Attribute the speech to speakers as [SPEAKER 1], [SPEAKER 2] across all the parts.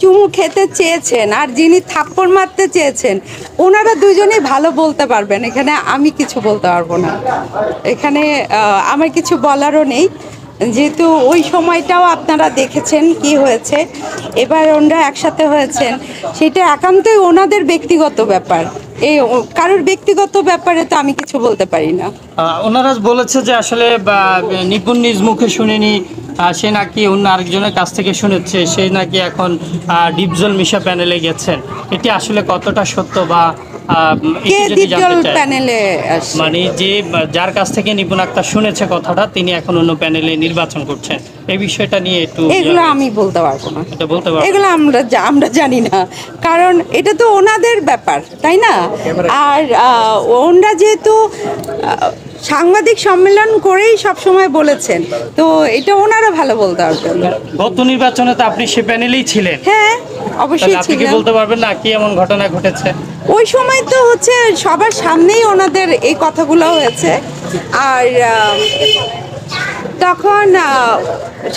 [SPEAKER 1] চুমু খেতে চেয়েছেন আর যিনি থাপ্পড় মারতে চেয়েছেন ওনারা দুজনেই ভালো বলতে পারবেন, এখানে আমি কিছু বলতে পারবো না। এখানে আমার কিছু বলারও নেই, যেহেতু ওই সময়টাও আপনারা দেখেছেন কি হয়েছে। এবার ওনারা একসাথে হয়েছেন, সেটা একান্তই ওনাদের ব্যক্তিগত ব্যাপার। এই কারোর ব্যক্তিগত ব্যাপারে তো আমি কিছু বলতে পারি না।
[SPEAKER 2] ওনারা বলেছে যে আসলে নিপুণ নিজ মুখে শুনেনি, সে নাকি অন্য আরেকজনের কাছ থেকে শুনেছে, সে নাকি এখন ডিপজল মিশা প্যানেলে গেছেন। এটি আসলে কতটা সত্য বা
[SPEAKER 1] প্যানেলে
[SPEAKER 2] মানে যে যার কাছ থেকে নিপুণ আক্তার শুনেছে কথাটা, তিনি এখন অন্য প্যানেলে নির্বাচন করছেন, এই বিষয়টা নিয়ে একটু
[SPEAKER 1] এগুলো আমি বলতে পারবো না।
[SPEAKER 2] এটা বলতে পারবো
[SPEAKER 1] এগুলো আমরা জানি না, কারণ এটা তো ওনাদের ব্যাপার, তাই না? আর ওনারা যেহেতু সাংবাদিক সম্মেলন করেই সব সময় বলেছেন, তো এটা ওনারা ভালো বলতে পারবেন।
[SPEAKER 2] গত নির্বাচনে তো আপনি সে প্যানেলেই ছিলেন।
[SPEAKER 1] হ্যাঁ, অবশ্যই
[SPEAKER 2] আপনি কি বলতে পারবেন না কি এমন ঘটনা ঘটেছে?
[SPEAKER 1] ওই সময় তো হচ্ছে সবার সামনেই ওনাদের এই কথাগুলো হয়েছে, আর তখন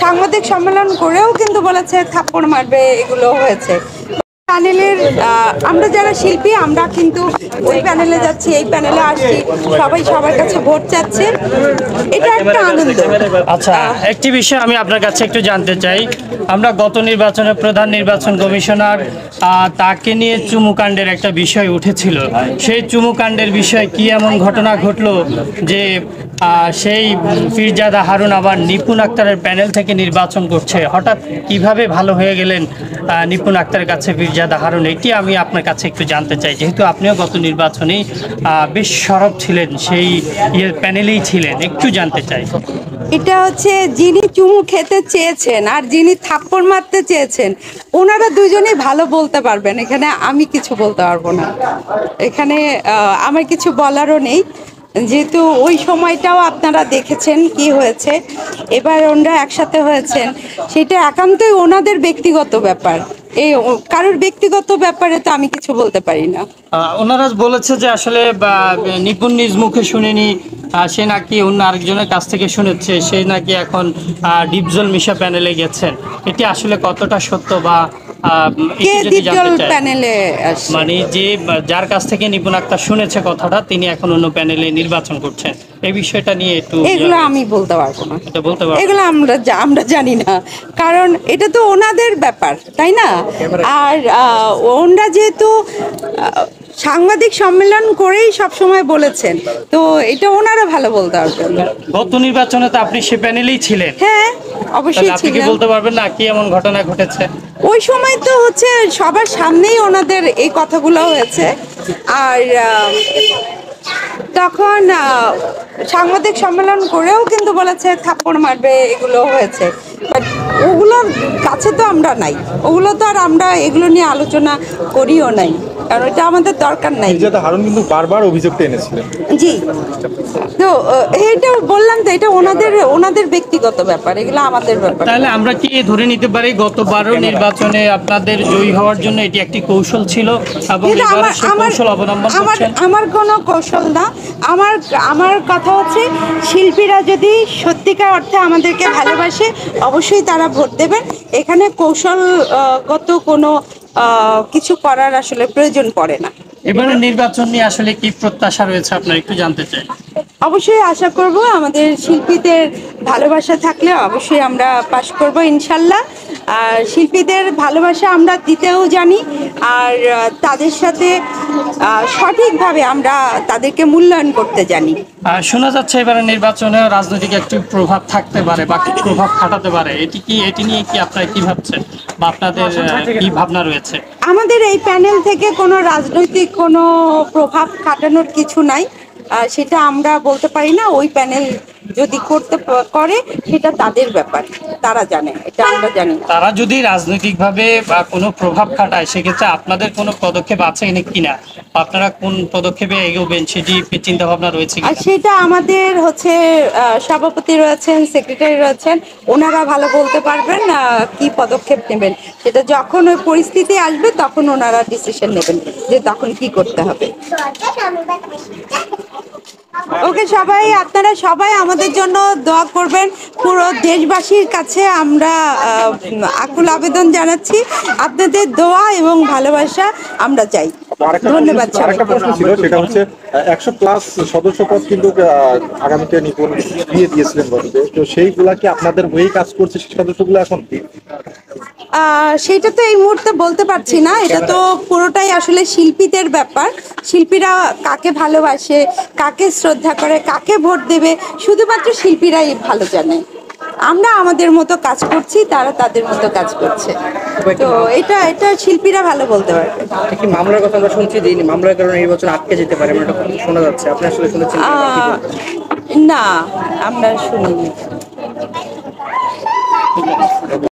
[SPEAKER 1] সাংবাদিক সম্মেলন করেও কিন্তু বলেছে থাপ্পড় মারবে, এগুলো হয়েছে। প্যানেলের আমরা যারা শিল্পী, আমরা কিন্তু ওই প্যানেলে যাচ্ছি, এই প্যানেলে আসছি, সবাই সবার কাছে ভোট চাচ্ছে, এটা একটা আনন্দ।
[SPEAKER 2] আচ্ছা, একটি বিষয় আমি আপনার কাছে একটু জানতে চাই। আমরা গত নির্বাচনে প্রধান নির্বাচন কমিশনার তাকে নিয়ে চুমুকাণ্ডের একটা বিষয় উঠেছিল। সেই চুমুকাণ্ডের বিষয়ে কি এমন ঘটনা ঘটলো যে সেই পীরজাদা হারুন আবার নিপুণ আক্তারের প্যানেল থেকে নির্বাচন করছে? হঠাৎ কিভাবে ভালো হয়ে গেলেন নিপুণ আক্তারের কাছে পীরজাদা হারুন? এটি আমি আপনার কাছে একটু জানতে চাই, যেহেতু আপনিও গত নির্বাচনেই বেশ সরব ছিলেন, সেই প্যানেলেই ছিলেন, একটু জানতে চাই।
[SPEAKER 1] এটা হচ্ছে যিনি চুমু খেতে চেয়েছেন আর যিনি থাপ্পড় মারতে চেয়েছেন ওনারা দুজনেই ভালো বলতে পারবেন, এখানে আমি কিছু বলতে পারবো না। এখানে আমার কিছু বলারও নেই, যেহেতু ওই সময়টাও আপনারা দেখেছেন কি হয়েছে। এবার ওনারা একসাথে হয়েছেন, সেটা একান্তই ওনাদের ব্যক্তিগত ব্যাপার। এই কারোর ব্যক্তিগত ব্যাপারে তো আমি কিছু বলতে পারি না।
[SPEAKER 2] ওনারা বলেছে যে আসলে নিপুণ নিজ মুখে শুনেনি, সে নাকি অন্য আরেকজনের কাছ থেকে শুনেছে, সে নাকি এখন ডিপজল মিশা প্যানেলে গেছেন। এটি আসলে কতটা সত্য বা মানে যে যার কাছ থেকে নিপুণ আক্তার শুনেছে কথাটা, তিনি এখন অন্য প্যানেলে নির্বাচন করছেন, এই বিষয়টা নিয়ে একটু
[SPEAKER 1] এগুলো আমি বলতে পারবো না।
[SPEAKER 2] এটা বলতে পারবো
[SPEAKER 1] এগুলো আমরা জানি না, কারণ এটা তো ওনাদের ব্যাপার, তাই না? আর ওনারা যেহেতু সাংবাদিক সম্মেলন করেই সব সময় বলেছেন, তো এটা ওনারা ভালো বলতে পারবেন।
[SPEAKER 2] গত নির্বাচনে তো আপনি সে প্যানেলেই ছিলেন।
[SPEAKER 1] হ্যাঁ, অবশ্যই
[SPEAKER 2] আপনি কি বলতে পারবেন না কি এমন ঘটনা ঘটেছে?
[SPEAKER 1] ওই সময় তো হচ্ছে সবার সামনেই ওনাদের এই কথাগুলো হয়েছে, আর তখন সাংবাদিক সম্মেলন করেও কিন্তু বলেছে থাপ্পড় মারবে, এগুলো হয়েছে। বাট ওগুলোর কাছে তো আমরা নাই, ওগুলো তো আর আমরা এগুলো নিয়ে আলোচনা করিও নাই, কারণ এটা আমাদের দরকার নাই।
[SPEAKER 3] হারুন কিন্তু বারবার অভিযোগটা এনেছিলেন।
[SPEAKER 1] জি, তো এটা বললাম তো, এটা ওনাদের ব্যক্তিগত ব্যাপার, এগুলো আমাদের ব্যাপার।
[SPEAKER 2] তাহলে আমরা কি ধরে নিতে পারি গতবারও নির্বাচনে আপনাদের জয়ী হওয়ার জন্য এটি একটি কৌশল ছিল এবং এবারে সেই কৌশল অবলম্বন করছেন?
[SPEAKER 1] আমার কোনো কৌশল না, আমার কথা হচ্ছে শিল্পীরা যদি সত্যিকার অর্থে আমাদেরকে ভালোবাসে অবশ্যই তারা ভোট দেবেন। এখানে কৌশলগত কোনো কিছু করার আসলে প্রয়োজন পড়ে না।
[SPEAKER 2] এবারে নির্বাচন নিয়ে আসলে কি প্রত্যাশা রয়েছে আপনার একটু জানতে চাই।
[SPEAKER 1] অবশ্যই আশা করব আমাদের শিল্পীদের ভালোবাসা থাকলে অবশ্যই আমরা পাশ করব ইনশাল্লাহ। আর শিল্পীদের ভালোবাসা আমরা দিতেও জানি, আর তাদের সাথে সঠিকভাবে আমরা তাদেরকে মূল্যায়ন করতে জানি।
[SPEAKER 2] শোনা যাচ্ছে এবারে নির্বাচনে রাজনৈতিক একটি প্রভাব থাকতে পারে বা প্রভাব খাটাতে পারে, এটি নিয়ে কি আপনারা কি ভাবছেন বা আপনাদের কি ভাবনা রয়েছে?
[SPEAKER 1] আমাদের এই প্যানেল থেকে কোনো রাজনৈতিক কোনো প্রভাব খাটানোর কিছু নাই, সেটা আমরা বলতে পারি না। ওই প্যানেল যদি করে সেটা তাদের ব্যাপার, তারা জানে, এটা আমরা জানি না।
[SPEAKER 2] তারা যদি রাজনৈতিকভাবে বা কোনো প্রভাব খাটায় সেক্ষেত্রে আপনাদের কোনো পদক্ষেপ আছে কিনা, আপনারা কোন পদক্ষেপে এগোবেন সেটি চিন্তা ভাবনা রয়েছে কিনা?
[SPEAKER 1] সেটা আমাদের হচ্ছে সভাপতি রয়েছেন, সেক্রেটারি রয়েছেন, ওনারা ভালো বলতে পারবেন কি পদক্ষেপ নেবেন। সেটা যখন ওই পরিস্থিতি আসবে তখন ওনারা ডিসিশন নেবেন যে তখন কি করতে হবে। ওকে, সবাই আপনারা সবাই আমাদের জন্য দোয়া করবেন। পুরো দেশবাসীর কাছে আমরা আকুল আবেদন জানাচ্ছি, আপনাদের দোয়া এবং ভালোবাসা আমরা চাই। ধন্যবাদ সবাই।
[SPEAKER 3] আরেকটা প্রশ্ন ছিল, সেটা হচ্ছে 100+ সদস্য পদ কিন্তু আগামীতে নিপুণ দিয়ে দিয়েছিলেন বলতে, তো সেইগুলা কি আপনাদের হয়েই কাজ করছে সেই সদস্যগুলো এখন?
[SPEAKER 1] সেটা তো এই মুহূর্তে বলতে পারছি না, এটা তো পুরোটাই আসলে শিল্পীদের ব্যাপার। শিল্পীরা কাকে ভালোবাসে, কাকে শ্রদ্ধা করে, কাকে ভোট দেবে, শুধুমাত্র শিল্পীরাই ভালো জানে। আমরা আমাদের মতো কাজ করছি, তারা তাদের মতো কাজ করছে। তো এটা এটা শিল্পীরা ভালো বলতে পারবে।
[SPEAKER 4] কি মামলার কথা আমরা শুনছি যে মামলার কারণে নির্বাচন আটকে যেতে পারে, এটা শোনা যাচ্ছে, আপনি আসলে শুনেছেন?
[SPEAKER 1] না, আমরা শুনিনি।